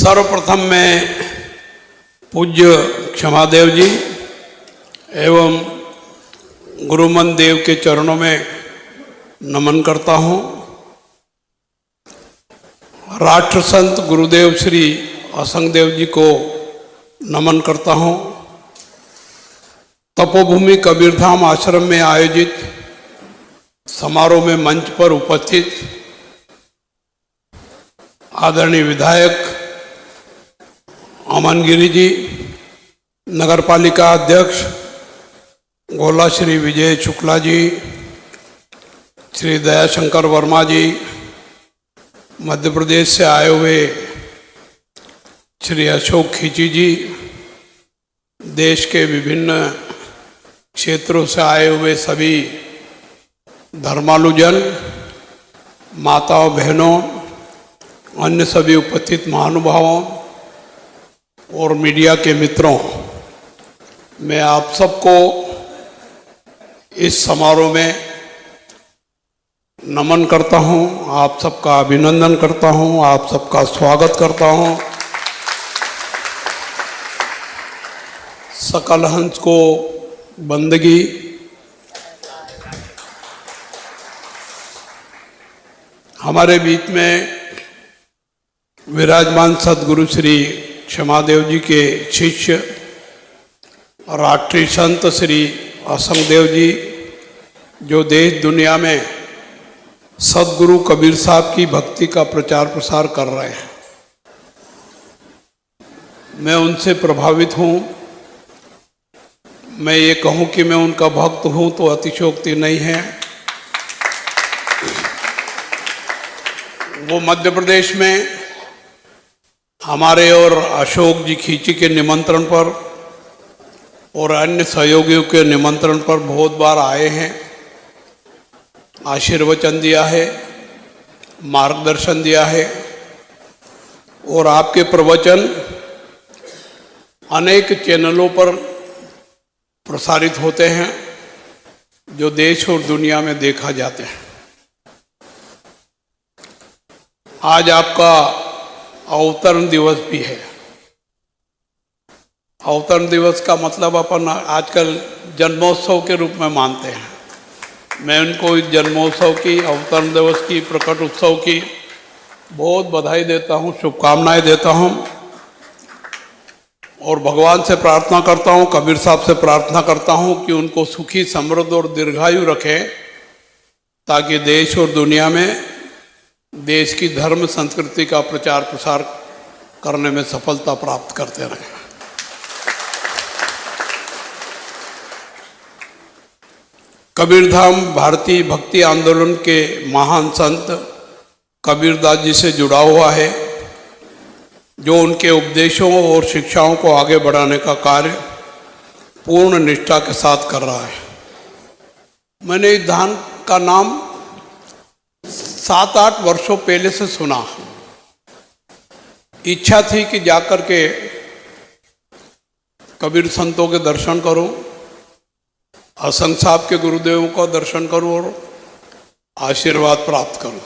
सर्वप्रथम मैं पूज्य क्षमादेव जी एवं गुरुमन देव के चरणों में नमन करता हूँ। राष्ट्र संत गुरुदेव श्री असंगदेव जी को नमन करता हूँ। तपोभूमि कबीरधाम आश्रम में आयोजित समारोह में मंच पर उपस्थित आदरणीय विधायक अमन गिरी जी, नगरपालिका अध्यक्ष गोला श्री विजय शुक्ला जी, श्री दयाशंकर वर्मा जी, मध्य प्रदेश से आए हुए श्री अशोक खींची जी, देश के विभिन्न क्षेत्रों से आए हुए सभी धर्मालुजन, माताओं बहनों, अन्य सभी उपस्थित महानुभावों और मीडिया के मित्रों, मैं आप सबको इस समारोह में नमन करता हूं, आप सबका अभिनंदन करता हूं, आप सबका स्वागत करता हूं। सकल हंस को बंदगी। हमारे बीच में विराजमान सदगुरु श्री क्षमादेव जी के शिष्य राष्ट्रीय संत श्री असंगदेव जी, जो देश दुनिया में सदगुरु कबीर साहब की भक्ति का प्रचार प्रसार कर रहे हैं, मैं उनसे प्रभावित हूँ। मैं ये कहूँ कि मैं उनका भक्त हूँ तो अतिशयोक्ति नहीं है। वो मध्य प्रदेश में हमारे और अशोक जी खींची के निमंत्रण पर और अन्य सहयोगियों के निमंत्रण पर बहुत बार आए हैं, आशीर्वचन दिया है, मार्गदर्शन दिया है और आपके प्रवचन अनेक चैनलों पर प्रसारित होते हैं जो देश और दुनिया में देखा जाते हैं। आज आपका अवतरण दिवस भी है। अवतरण दिवस का मतलब अपन आजकल जन्मोत्सव के रूप में मानते हैं। मैं उनको इस जन्मोत्सव की, अवतरण दिवस की, प्रकट उत्सव की बहुत बधाई देता हूँ, शुभकामनाएं देता हूँ और भगवान से प्रार्थना करता हूँ, कबीर साहब से प्रार्थना करता हूँ कि उनको सुखी, समृद्ध और दीर्घायु रखें ताकि देश और दुनिया में देश की धर्म संस्कृति का प्रचार प्रसार करने में सफलता प्राप्त करते रहें। कबीरधाम भारतीय भक्ति आंदोलन के महान संत कबीरदास जी से जुड़ा हुआ है, जो उनके उपदेशों और शिक्षाओं को आगे बढ़ाने का कार्य पूर्ण निष्ठा के साथ कर रहा है। मैंने इस धाम का नाम 7-8 वर्षों पहले से सुना। इच्छा थी कि जाकर के कबीर संतों के दर्शन करूं, असंग साहब के गुरुदेवों का दर्शन करूं और आशीर्वाद प्राप्त करूं।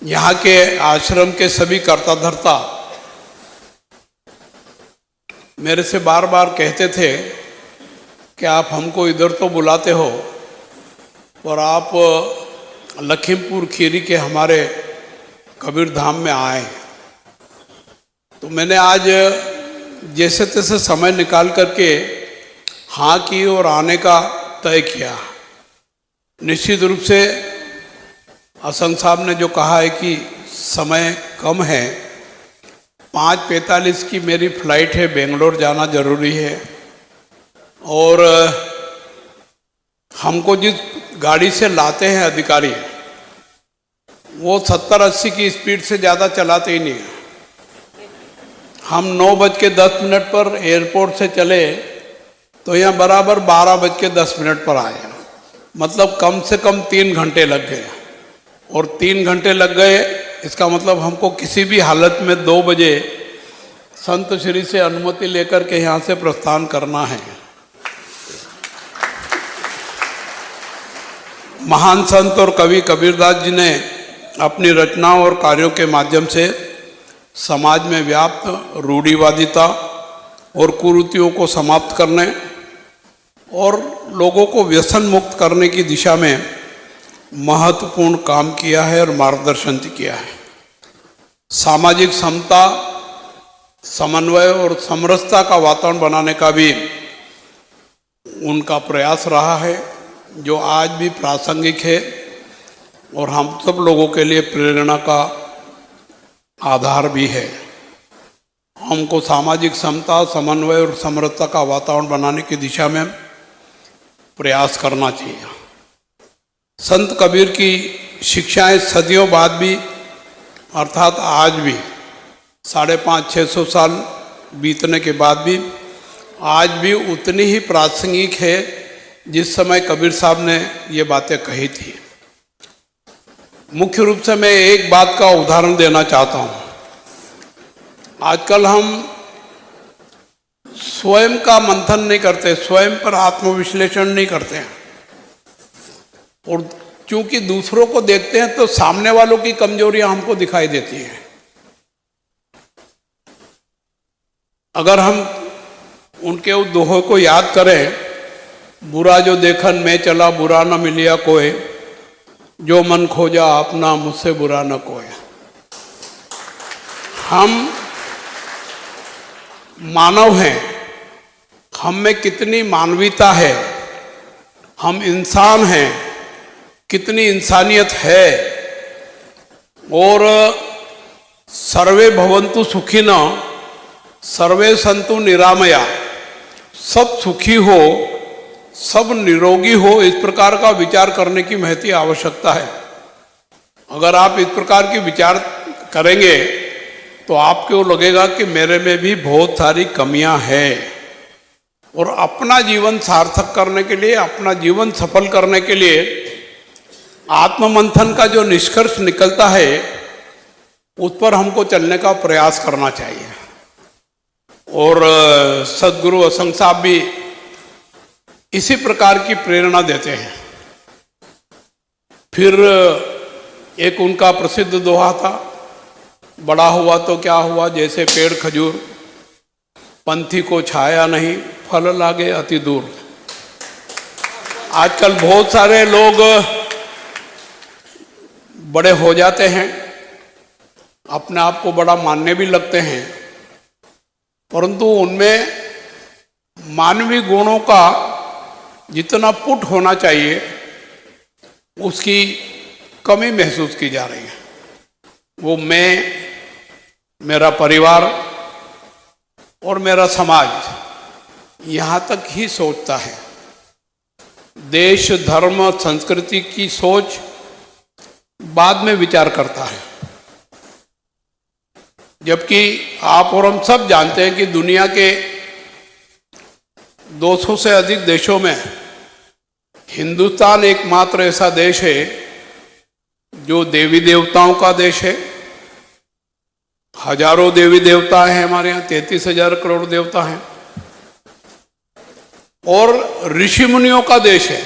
यहाँ के आश्रम के सभी कर्ता धर्ता मेरे से बार बार कहते थे कि आप हमको इधर तो बुलाते हो और आप लखीमपुर खीरी के हमारे कबीर धाम में आए। तो मैंने आज जैसे तैसे समय निकाल करके हाँ की और आने का तय किया। निश्चित रूप से असंग साहब ने जो कहा है कि समय कम है, 5:45 की मेरी फ्लाइट है, बेंगलोर जाना जरूरी है और हमको जिस गाड़ी से लाते हैं अधिकारी, वो 70-80 की स्पीड से ज़्यादा चलाते ही नहीं। हम 9:10 पर एयरपोर्ट से चले तो यहाँ बराबर 12:10 पर आए, मतलब कम से कम 3 घंटे लग गए। और 3 घंटे लग गए इसका मतलब हमको किसी भी हालत में 2 बजे संत श्री से अनुमति लेकर के यहाँ से प्रस्थान करना है। महान संत और कवि कबीरदास जी ने अपनी रचनाओं और कार्यों के माध्यम से समाज में व्याप्त रूढ़िवादिता और कुरीतियों को समाप्त करने और लोगों को व्यसन मुक्त करने की दिशा में महत्वपूर्ण काम किया है और मार्गदर्शन किया है। सामाजिक समता, समन्वय और समरसता का वातावरण बनाने का भी उनका प्रयास रहा है, जो आज भी प्रासंगिक है और हम सब लोगों के लिए प्रेरणा का आधार भी है। हमको सामाजिक समता, समन्वय और समरसता का वातावरण बनाने की दिशा में प्रयास करना चाहिए। संत कबीर की शिक्षाएं सदियों बाद भी, अर्थात आज भी 550-600 साल बीतने के बाद भी आज भी उतनी ही प्रासंगिक है जिस समय कबीर साहब ने ये बातें कही थी। मुख्य रूप से मैं एक बात का उदाहरण देना चाहता हूँ। आजकल हम स्वयं का मंथन नहीं करते, स्वयं पर आत्मविश्लेषण नहीं करते हैं, और क्योंकि दूसरों को देखते हैं तो सामने वालों की कमजोरियां हमको दिखाई देती हैं। अगर हम उनके उस दोहे को याद करें, बुरा जो देखन मैं चला बुरा न मिलिया कोई, जो मन खोजा अपना मुझसे बुरा न कोई। हम मानव हैं, हम में कितनी मानवीयता है, हम इंसान हैं, कितनी इंसानियत है। और सर्वे भवन्तु सुखिनः सर्वे सन्तु निरामया, सब सुखी हो, सब निरोगी हो, इस प्रकार का विचार करने की महती आवश्यकता है। अगर आप इस प्रकार की विचार करेंगे तो आपको लगेगा कि मेरे में भी बहुत सारी कमियां हैं, और अपना जीवन सार्थक करने के लिए, अपना जीवन सफल करने के लिए आत्ममंथन का जो निष्कर्ष निकलता है उस पर हमको चलने का प्रयास करना चाहिए। और सदगुरु असंग साहब भी इसी प्रकार की प्रेरणा देते हैं। फिर एक उनका प्रसिद्ध दोहा था, बड़ा हुआ तो क्या हुआ जैसे पेड़ खजूर, पंथी को छाया नहीं फल लागे अति दूर। आजकल बहुत सारे लोग बड़े हो जाते हैं, अपने आप को बड़ा मानने भी लगते हैं, परंतु उनमें मानवीय गुणों का जितना पुट होना चाहिए उसकी कमी महसूस की जा रही है। वो मैं, मेरा परिवार और मेरा समाज यहाँ तक ही सोचता है। देश, धर्म, संस्कृति की सोच बाद में विचार करता है। जबकि आप और हम सब जानते हैं कि दुनिया के 200 से अधिक देशों में हिंदुस्तान एकमात्र ऐसा देश है जो देवी देवताओं का देश है। हजारों देवी देवता हैं हमारे यहाँ, 33,000 करोड़ देवता हैं, और ऋषि मुनियों का देश है।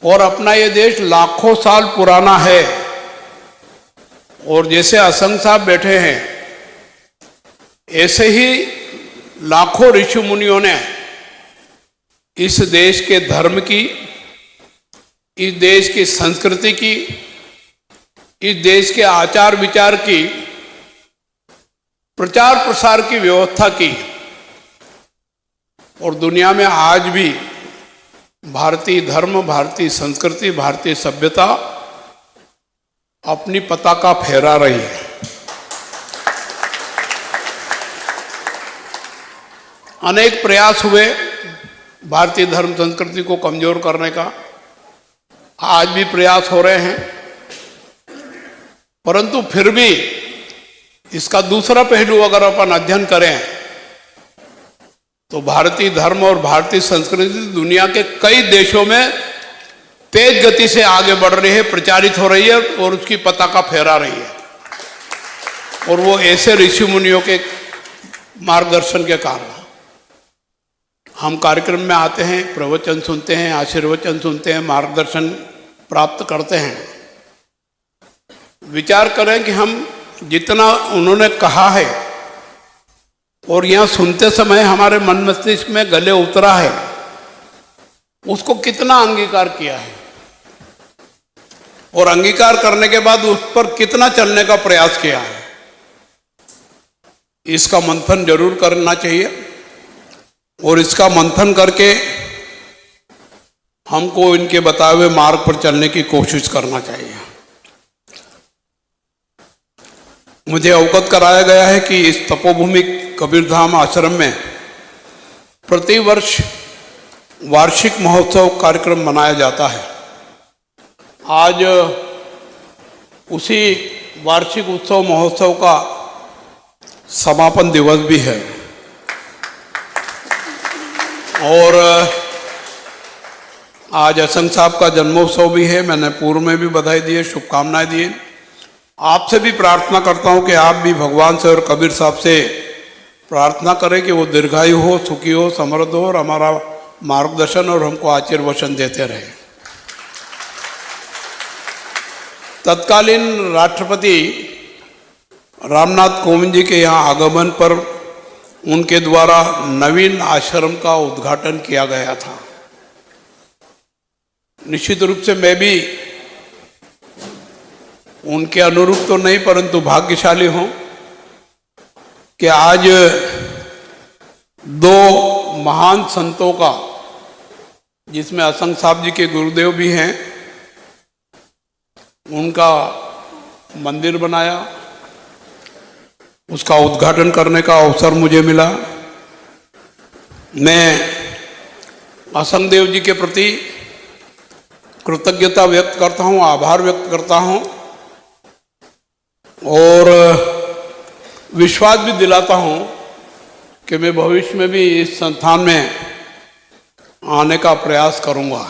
और अपना ये देश लाखों साल पुराना है। और जैसे असंग साहब बैठे हैं, ऐसे ही लाखों ऋषि मुनियों ने इस देश के धर्म की, इस देश की संस्कृति की, इस देश के आचार विचार की, प्रचार प्रसार की व्यवस्था की। और दुनिया में आज भी भारतीय धर्म, भारतीय संस्कृति, भारतीय सभ्यता अपनी पताका फहरा रही है। अनेक प्रयास हुए भारतीय धर्म संस्कृति को कमजोर करने का, आज भी प्रयास हो रहे हैं, परंतु फिर भी इसका दूसरा पहलू अगर अपन अध्ययन करें तो भारतीय धर्म और भारतीय संस्कृति दुनिया के कई देशों में तेज गति से आगे बढ़ रही है, प्रचारित हो रही है और उसकी पताका फहरा रही है। और वो ऐसे ऋषि मुनियों के मार्गदर्शन के कारण। हम कार्यक्रम में आते हैं, प्रवचन सुनते हैं, आशीर्वचन सुनते हैं, मार्गदर्शन प्राप्त करते हैं, विचार करें कि हम जितना उन्होंने कहा है और यहाँ सुनते समय हमारे मन मस्तिष्क में गले उतरा है, उसको कितना अंगीकार किया है और अंगीकार करने के बाद उस पर कितना चलने का प्रयास किया है, इसका मंथन जरूर करना चाहिए। और इसका मंथन करके हमको इनके बताए हुए मार्ग पर चलने की कोशिश करना चाहिए। मुझे अवगत कराया गया है कि इस तपोभूमि कबीरधाम आश्रम में प्रतिवर्ष वार्षिक महोत्सव कार्यक्रम मनाया जाता है। आज उसी वार्षिक उत्सव महोत्सव का समापन दिवस भी है और आज असंग साहब का जन्मोत्सव भी है। मैंने पूर्व में भी बधाई दी है, शुभकामनाएं दी है। आपसे भी प्रार्थना करता हूं कि आप भी भगवान से और कबीर साहब से प्रार्थना करें कि वो दीर्घायु हो, सुखी हो, समृद्ध हो और हमारा मार्गदर्शन और हमको आशीर्वचन देते रहे। तत्कालीन राष्ट्रपति रामनाथ कोविंद जी के यहाँ आगमन पर उनके द्वारा नवीन आश्रम का उद्घाटन किया गया था। निश्चित रूप से मैं भी उनके अनुरूप तो नहीं, परंतु भाग्यशाली हूं कि आज दो महान संतों का, जिसमें असंग साहब जी के गुरुदेव भी हैं, उनका मंदिर बनाया, उसका उद्घाटन करने का अवसर मुझे मिला। मैं असंग देव जी के प्रति कृतज्ञता व्यक्त करता हूं, आभार व्यक्त करता हूं और विश्वास भी दिलाता हूं कि मैं भविष्य में भी इस संस्थान में आने का प्रयास करूंगा।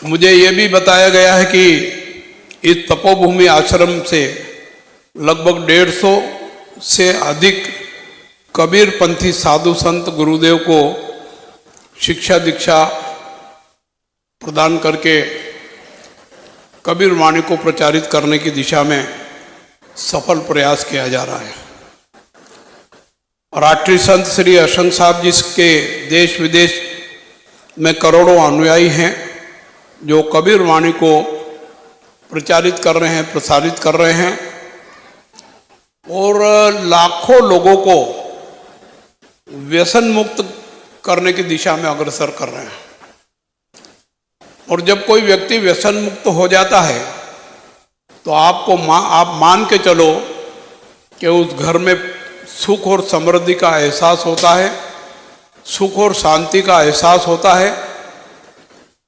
मुझे ये भी बताया गया है कि इस तपोभूमि आश्रम से लगभग 150 से अधिक कबीरपंथी साधु संत गुरुदेव को शिक्षा दीक्षा प्रदान करके कबीर वाणी को प्रचारित करने की दिशा में सफल प्रयास किया जा रहा है। राष्ट्रीय संत श्री असंग साहब जी के देश विदेश में करोड़ों अनुयायी हैं जो कबीर वाणी को प्रचारित कर रहे हैं, प्रसारित कर रहे हैं और लाखों लोगों को व्यसन मुक्त करने की दिशा में अग्रसर कर रहे हैं। और जब कोई व्यक्ति व्यसन मुक्त हो जाता है तो आप मान के चलो कि उस घर में सुख और समृद्धि का एहसास होता है, सुख और शांति का एहसास होता है,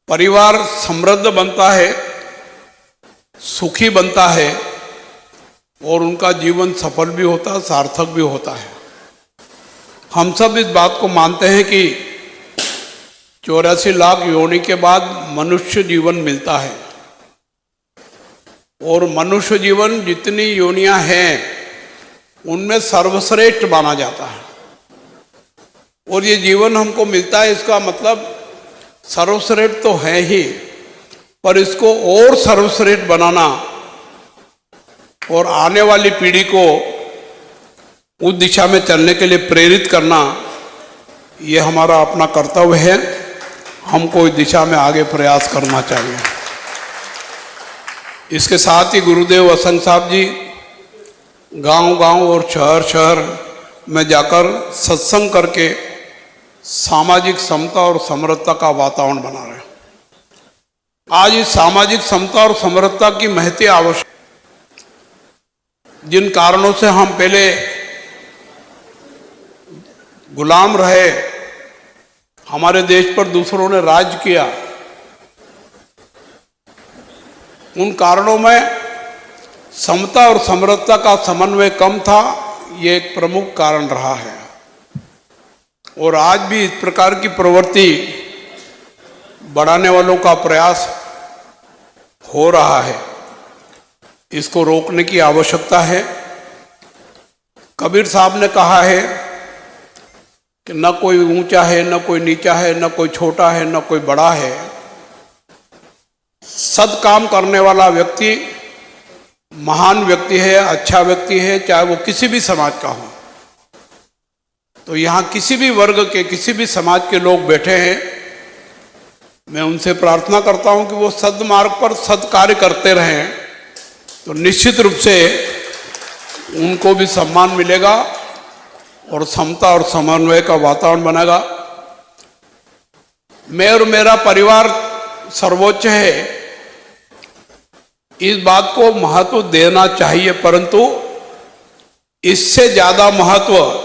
परिवार समृद्ध बनता है, सुखी बनता है और उनका जीवन सफल भी होता है, सार्थक भी होता है। हम सब इस बात को मानते हैं कि 84 लाख योनि के बाद मनुष्य जीवन मिलता है और मनुष्य जीवन जितनी योनियां हैं उनमें सर्वश्रेष्ठ माना जाता है। और ये जीवन हमको मिलता है, इसका मतलब सर्वश्रेष्ठ तो है ही, पर इसको और सर्वश्रेष्ठ बनाना और आने वाली पीढ़ी को उस दिशा में चलने के लिए प्रेरित करना, ये हमारा अपना कर्तव्य है। हमको इस दिशा में आगे प्रयास करना चाहिए। इसके साथ ही गुरुदेव असंग साहब जी गांव-गांव और शहर-शहर में जाकर सत्संग करके सामाजिक समता और समरसता का वातावरण बना रहे हैं। आज इस सामाजिक समता और समरसता की महती आवश्यक, जिन कारणों से हम पहले गुलाम रहे, हमारे देश पर दूसरों ने राज किया, उन कारणों में समता और समरसता का समन्वय कम था, ये एक प्रमुख कारण रहा है। और आज भी इस प्रकार की प्रवृत्ति बढ़ाने वालों का प्रयास हो रहा है। इसको रोकने की आवश्यकता है। कबीर साहब ने कहा है कि न कोई ऊंचा है, न कोई नीचा है, न कोई छोटा है, न कोई बड़ा है, सद काम करने वाला व्यक्ति महान व्यक्ति है, अच्छा व्यक्ति है, चाहे वो किसी भी समाज का हो। तो यहाँ किसी भी वर्ग के, किसी भी समाज के लोग बैठे हैं, मैं उनसे प्रार्थना करता हूँ कि वो सद्मार्ग पर सत्कार्य करते रहें, तो निश्चित रूप से उनको भी सम्मान मिलेगा और समता और समन्वय का वातावरण बनेगा। मैं और मेरा परिवार सर्वोच्च है, इस बात को महत्व देना चाहिए, परंतु इससे ज्यादा महत्व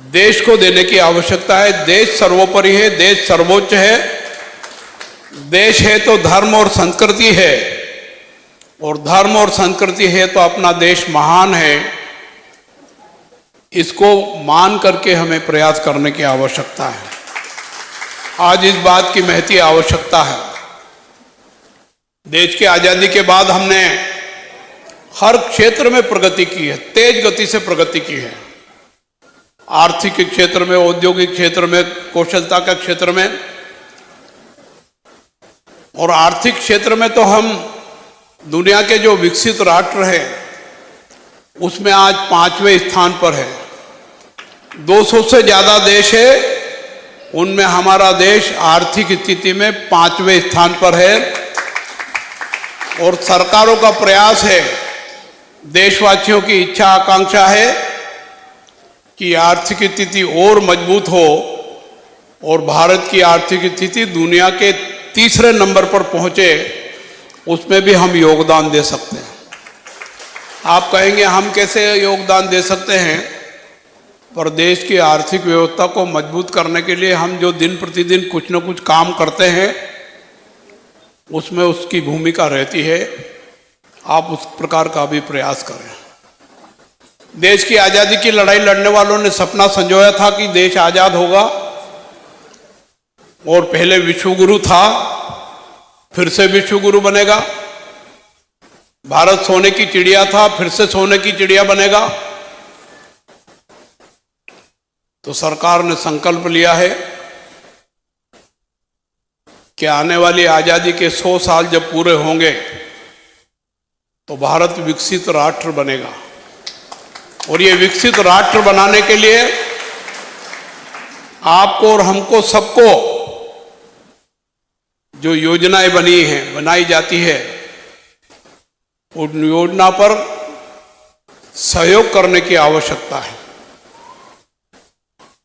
देश को देने की आवश्यकता है। देश सर्वोपरि है, देश सर्वोच्च है। देश है तो धर्म और संस्कृति है, और धर्म और संस्कृति है तो अपना देश महान है। इसको मान करके हमें प्रयास करने की आवश्यकता है। आज इस बात की महती आवश्यकता है। देश की आजादी के बाद हमने हर क्षेत्र में प्रगति की है, तेज गति से प्रगति की है। आर्थिक क्षेत्र में, औद्योगिक क्षेत्र में, कौशलता के क्षेत्र में, और आर्थिक क्षेत्र में तो हम दुनिया के जो विकसित राष्ट्र हैं उसमें आज 5वें स्थान पर है। 200 से ज्यादा देश है, उनमें हमारा देश आर्थिक स्थिति में 5वें स्थान पर है। और सरकारों का प्रयास है, देशवासियों की इच्छा आकांक्षा है कि आर्थिक स्थिति और मजबूत हो और भारत की आर्थिक स्थिति दुनिया के तीसरे नंबर पर पहुंचे। उसमें भी हम योगदान दे सकते हैं। आप कहेंगे हम कैसे योगदान दे सकते हैं? पर देश की आर्थिक व्यवस्था को मजबूत करने के लिए हम जो दिन प्रतिदिन कुछ न कुछ काम करते हैं उसमें उसकी भूमिका रहती है। आप उस प्रकार का भी प्रयास करें। देश की आज़ादी की लड़ाई लड़ने वालों ने सपना संजोया था कि देश आज़ाद होगा, और पहले विश्वगुरु था, फिर से विश्वगुरु बनेगा। भारत सोने की चिड़िया था, फिर से सोने की चिड़िया बनेगा। तो सरकार ने संकल्प लिया है कि आने वाली आजादी के 100 साल जब पूरे होंगे तो भारत विकसित राष्ट्र बनेगा। और ये विकसित राष्ट्र बनाने के लिए आपको और हमको सबको जो योजनाएं बनाई जाती है, उन योजना पर सहयोग करने की आवश्यकता है।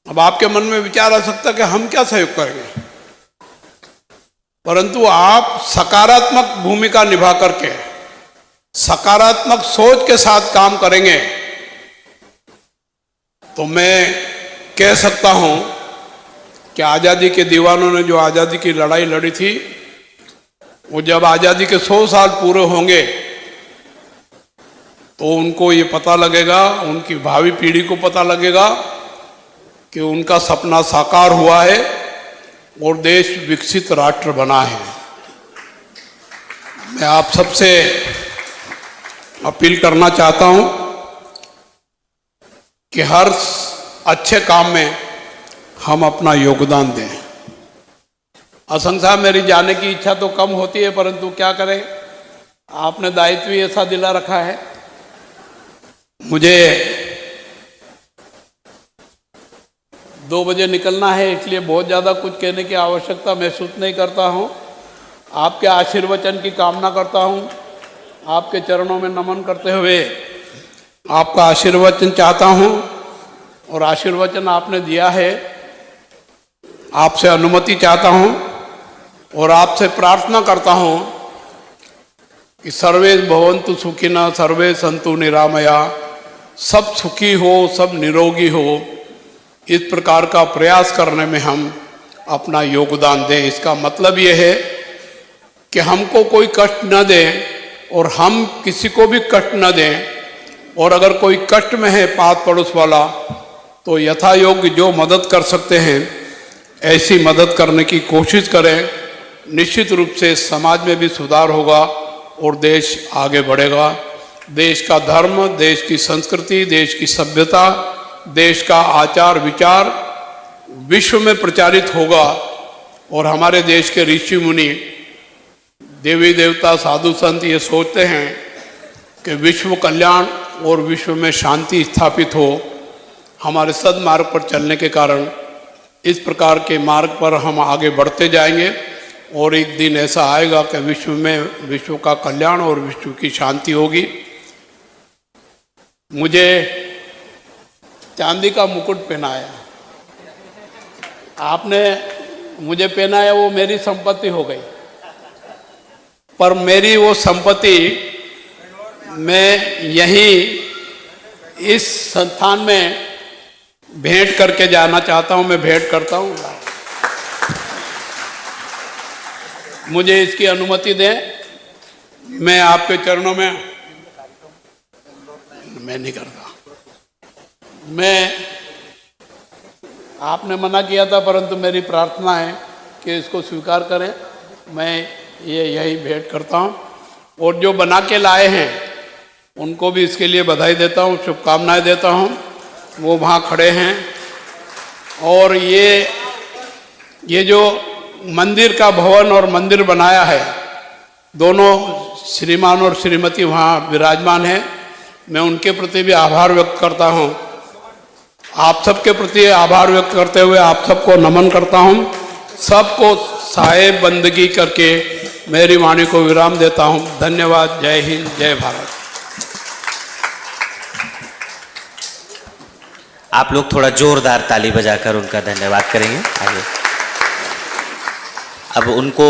अब आपके मन में विचार आ सकता है कि हम क्या सहयोग करेंगे, परंतु आप सकारात्मक भूमिका निभा करके, सकारात्मक सोच के साथ काम करेंगे तो मैं कह सकता हूं कि आज़ादी के दीवानों ने जो आज़ादी की लड़ाई लड़ी थी, वो जब आज़ादी के 100 साल पूरे होंगे तो उनको ये पता लगेगा, उनकी भावी पीढ़ी को पता लगेगा कि उनका सपना साकार हुआ है और देश विकसित राष्ट्र बना है। मैं आप सबसे अपील करना चाहता हूं कि हर अच्छे काम में हम अपना योगदान दें। असंग साहब, मेरी जाने की इच्छा तो कम होती है, परंतु क्या करें, आपने दायित्व ही ऐसा दिला रखा है। मुझे 2 बजे निकलना है, इसलिए बहुत ज़्यादा कुछ कहने की आवश्यकता महसूस नहीं करता हूँ। आपके आशीर्वचन की कामना करता हूँ। आपके चरणों में नमन करते हुए आपका आशीर्वचन चाहता हूँ, और आशीर्वचन आपने दिया है, आपसे अनुमति चाहता हूँ और आपसे प्रार्थना करता हूँ कि सर्वे भवन्तु सुखिनः, सर्वे सन्तु निरामया, सब सुखी हो, सब निरोगी हो। इस प्रकार का प्रयास करने में हम अपना योगदान दें। इसका मतलब ये है कि हमको कोई कष्ट न दें और हम किसी को भी कष्ट न दें, और अगर कोई कष्ट में है पास पड़ोस वाला तो यथा योग्य जो मदद कर सकते हैं ऐसी मदद करने की कोशिश करें। निश्चित रूप से समाज में भी सुधार होगा और देश आगे बढ़ेगा। देश का धर्म, देश की संस्कृति, देश की सभ्यता, देश का आचार विचार विश्व में प्रचारित होगा, और हमारे देश के ऋषि मुनि देवी देवता साधु संत ये सोचते हैं कि विश्व कल्याण और विश्व में शांति स्थापित हो, हमारे सद्मार्ग पर चलने के कारण इस प्रकार के मार्ग पर हम आगे बढ़ते जाएंगे और एक दिन ऐसा आएगा कि विश्व में विश्व का कल्याण और विश्व की शांति होगी। मुझे चांदी का मुकुट पहनाया, आपने मुझे पहनाया, वो मेरी संपत्ति हो गई, पर मेरी वो संपत्ति मैं यहीं इस संस्थान में भेंट करके जाना चाहता हूं। मैं भेंट करता हूं, मुझे इसकी अनुमति दें। मैं आपके चरणों में, मैं नहीं करता, मैं, आपने मना किया था, परंतु मेरी प्रार्थना है कि इसको स्वीकार करें। मैं ये यही भेंट करता हूं और जो बना के लाए हैं उनको भी इसके लिए बधाई देता हूं, शुभकामनाएं देता हूं। वो वहाँ खड़े हैं। और ये जो मंदिर का भवन और मंदिर बनाया है, दोनों श्रीमान और श्रीमती वहाँ विराजमान हैं। मैं उनके प्रति भी आभार व्यक्त करता हूँ। आप सबके प्रति आभार व्यक्त करते हुए आप सबको नमन करता हूँ। सबको साहेब बंदगी करके मेरी वाणी को विराम देता हूँ। धन्यवाद। जय हिंद, जय भारत। आप लोग थोड़ा जोरदार ताली बजाकर उनका धन्यवाद करेंगे। आगे अब उनको